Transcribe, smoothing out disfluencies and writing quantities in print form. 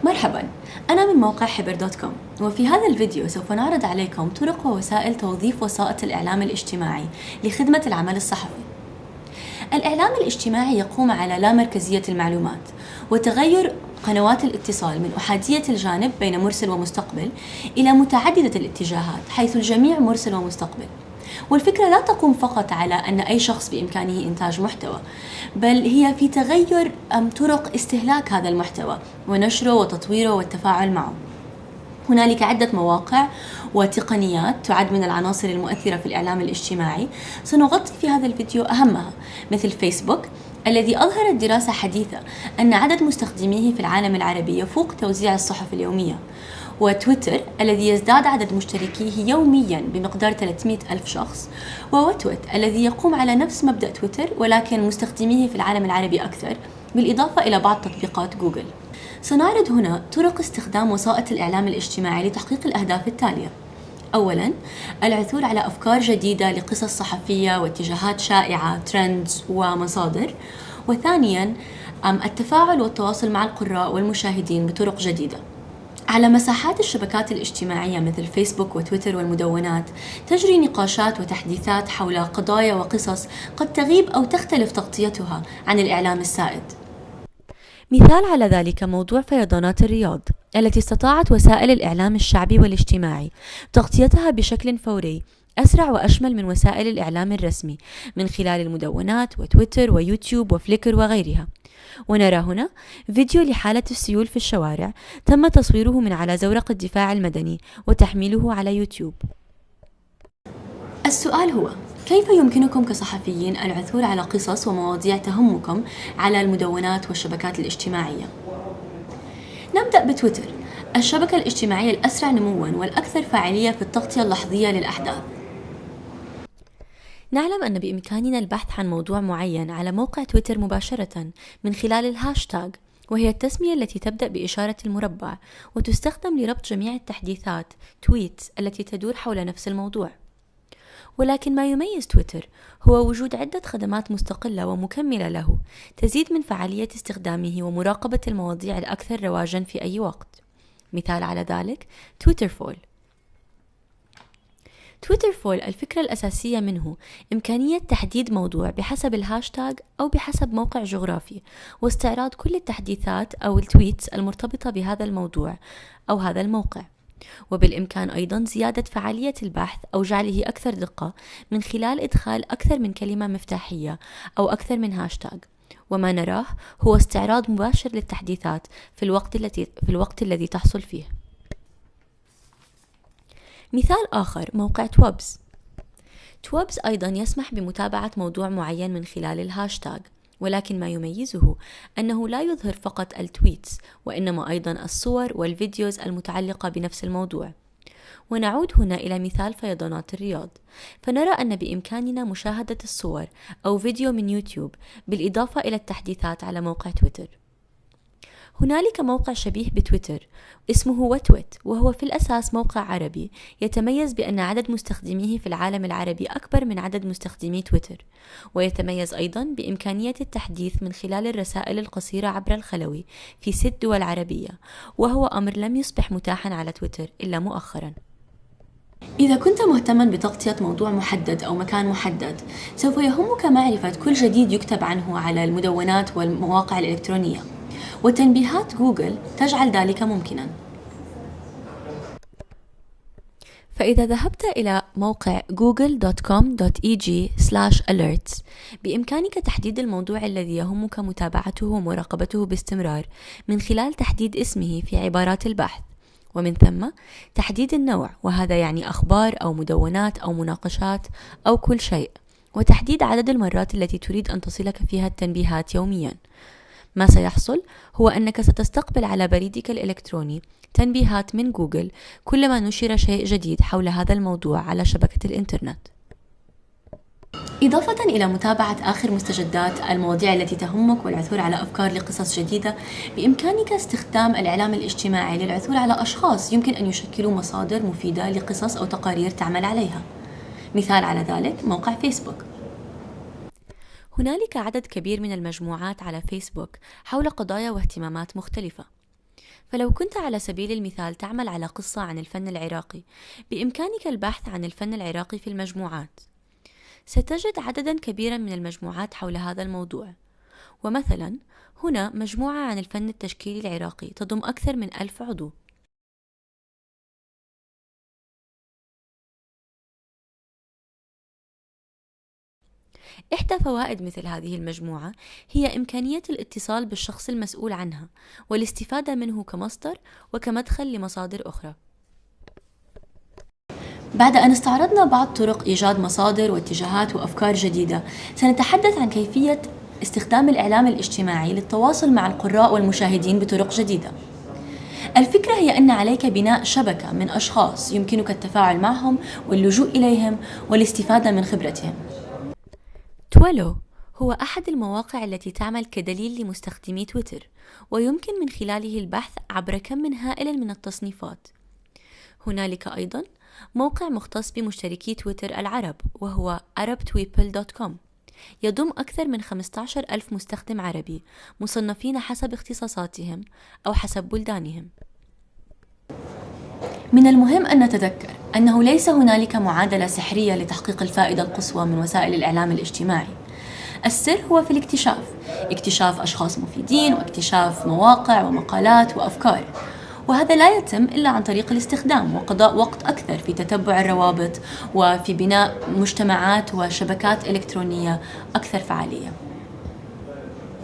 مرحبا، أنا من موقع حبر دوت كوم، وفي هذا الفيديو سوف نعرض عليكم طرق ووسائل توظيف وسائط الإعلام الاجتماعي لخدمة العمل الصحفي. الإعلام الاجتماعي يقوم على لا مركزية المعلومات وتغير قنوات الاتصال من أحادية الجانب بين مرسل ومستقبل إلى متعددة الاتجاهات، حيث الجميع مرسل ومستقبل. والفكرة لا تقوم فقط على أن أي شخص بإمكانه إنتاج محتوى، بل هي في تغير طرق استهلاك هذا المحتوى ونشره وتطويره والتفاعل معه. هنالك عدة مواقع وتقنيات تعد من العناصر المؤثرة في الإعلام الاجتماعي، سنغطي في هذا الفيديو أهمها، مثل فيسبوك الذي أظهرت دراسة حديثة أن عدد مستخدميه في العالم العربي يفوق توزيع الصحف اليومية، وتويتر الذي يزداد عدد مشتركيه يوميا بمقدار 300 ألف شخص، ووتوت الذي يقوم على نفس مبدأ تويتر ولكن مستخدميه في العالم العربي أكثر، بالإضافة إلى بعض تطبيقات جوجل. سنعرض هنا طرق استخدام وسائط الإعلام الاجتماعي لتحقيق الأهداف التالية. أولا، العثور على أفكار جديدة لقصص صحفية واتجاهات شائعة، ترندز ومصادر. وثانيا، التفاعل والتواصل مع القراء والمشاهدين بطرق جديدة. على مساحات الشبكات الاجتماعية مثل فيسبوك وتويتر والمدونات تجري نقاشات وتحديثات حول قضايا وقصص قد تغيب أو تختلف تغطيتها عن الإعلام السائد. مثال على ذلك موضوع فيضانات الرياض التي استطاعت وسائل الإعلام الشعبي والاجتماعي تغطيتها بشكل فوري أسرع وأشمل من وسائل الإعلام الرسمي من خلال المدونات وتويتر ويوتيوب وفليكر وغيرها. ونرى هنا فيديو لحالة السيول في الشوارع تم تصويره من على زورق الدفاع المدني وتحميله على يوتيوب. السؤال هو: كيف يمكنكم كصحفيين العثور على قصص ومواضيع تهمكم على المدونات والشبكات الاجتماعية؟ نبدأ بتويتر، الشبكة الاجتماعية الأسرع نمواً والأكثر فاعلية في التغطية اللحظية للأحداث. نعلم أن بإمكاننا البحث عن موضوع معين على موقع تويتر مباشرة من خلال الهاشتاغ، وهي التسمية التي تبدأ بإشارة المربع وتستخدم لربط جميع التحديثات تويتس التي تدور حول نفس الموضوع. ولكن ما يميز تويتر هو وجود عدة خدمات مستقلة ومكملة له تزيد من فعالية استخدامه ومراقبة المواضيع الأكثر رواجاً في أي وقت. مثال على ذلك تويتر فول. تويتر فول الفكرة الأساسية منه إمكانية تحديد موضوع بحسب الهاشتاغ أو بحسب موقع جغرافي، واستعراض كل التحديثات أو التويتس المرتبطة بهذا الموضوع أو هذا الموقع. وبالإمكان أيضا زيادة فعالية البحث أو جعله أكثر دقة من خلال إدخال أكثر من كلمة مفتاحية أو أكثر من هاشتاغ. وما نراه هو استعراض مباشر للتحديثات في الوقت الذي تحصل فيه. مثال آخر موقع توبز. توبز أيضا يسمح بمتابعة موضوع معين من خلال الهاشتاغ، ولكن ما يميزه أنه لا يظهر فقط التويتس وإنما أيضا الصور والفيديوز المتعلقة بنفس الموضوع. ونعود هنا إلى مثال فيضانات الرياض، فنرى أن بإمكاننا مشاهدة الصور أو فيديو من يوتيوب بالإضافة إلى التحديثات على موقع تويتر. هنالك موقع شبيه بتويتر اسمه وتوت، وهو في الأساس موقع عربي يتميز بأن عدد مستخدميه في العالم العربي أكبر من عدد مستخدمي تويتر، ويتميز أيضا بإمكانية التحديث من خلال الرسائل القصيرة عبر الخلوي في 6 دول عربية، وهو أمر لم يصبح متاحا على تويتر إلا مؤخرا. إذا كنت مهتما بتغطية موضوع محدد أو مكان محدد، سوف يهمك معرفة كل جديد يكتب عنه على المدونات والمواقع الإلكترونية، وتنبيهات جوجل تجعل ذلك ممكنا. فإذا ذهبت إلى موقع google.com.eg/alerts بإمكانك تحديد الموضوع الذي يهمك متابعته ومراقبته باستمرار من خلال تحديد اسمه في عبارات البحث، ومن ثم تحديد النوع، وهذا يعني أخبار أو مدونات أو مناقشات أو كل شيء، وتحديد عدد المرات التي تريد أن تصلك فيها التنبيهات يوميا. ما سيحصل هو أنك ستستقبل على بريدك الإلكتروني تنبيهات من جوجل كلما نشر شيء جديد حول هذا الموضوع على شبكة الإنترنت. إضافة إلى متابعة آخر مستجدات المواضيع التي تهمك والعثور على أفكار لقصص جديدة، بإمكانك استخدام الإعلام الاجتماعي للعثور على أشخاص يمكن أن يشكلوا مصادر مفيدة لقصص أو تقارير تعمل عليها. مثال على ذلك موقع فيسبوك. هنالك عدد كبير من المجموعات على فيسبوك حول قضايا واهتمامات مختلفة. فلو كنت على سبيل المثال تعمل على قصة عن الفن العراقي، بإمكانك البحث عن الفن العراقي في المجموعات. ستجد عددا كبيرا من المجموعات حول هذا الموضوع. ومثلا هنا مجموعة عن الفن التشكيلي العراقي تضم أكثر من 1000 عضو. إحدى فوائد مثل هذه المجموعة هي إمكانية الاتصال بالشخص المسؤول عنها والاستفادة منه كمصدر وكمدخل لمصادر أخرى. بعد أن استعرضنا بعض طرق إيجاد مصادر واتجاهات وأفكار جديدة، سنتحدث عن كيفية استخدام الإعلام الاجتماعي للتواصل مع القراء والمشاهدين بطرق جديدة. الفكرة هي أن عليك بناء شبكة من أشخاص يمكنك التفاعل معهم واللجوء إليهم والاستفادة من خبرتهم. تويلو هو أحد المواقع التي تعمل كدليل لمستخدمي تويتر، ويمكن من خلاله البحث عبر كم هائل من التصنيفات. هنالك أيضا موقع مختص بمشتركي تويتر العرب، وهو arabtweeple.com، يضم أكثر من 15,000 مستخدم عربي مصنفين حسب اختصاصاتهم أو حسب بلدانهم. من المهم أن نتذكر أنه ليس هنالك معادلة سحرية لتحقيق الفائدة القصوى من وسائل الإعلام الاجتماعي. السر هو في اكتشاف أشخاص مفيدين، واكتشاف مواقع ومقالات وأفكار، وهذا لا يتم إلا عن طريق الاستخدام وقضاء وقت أكثر في تتبع الروابط وفي بناء مجتمعات وشبكات إلكترونية أكثر فعالية.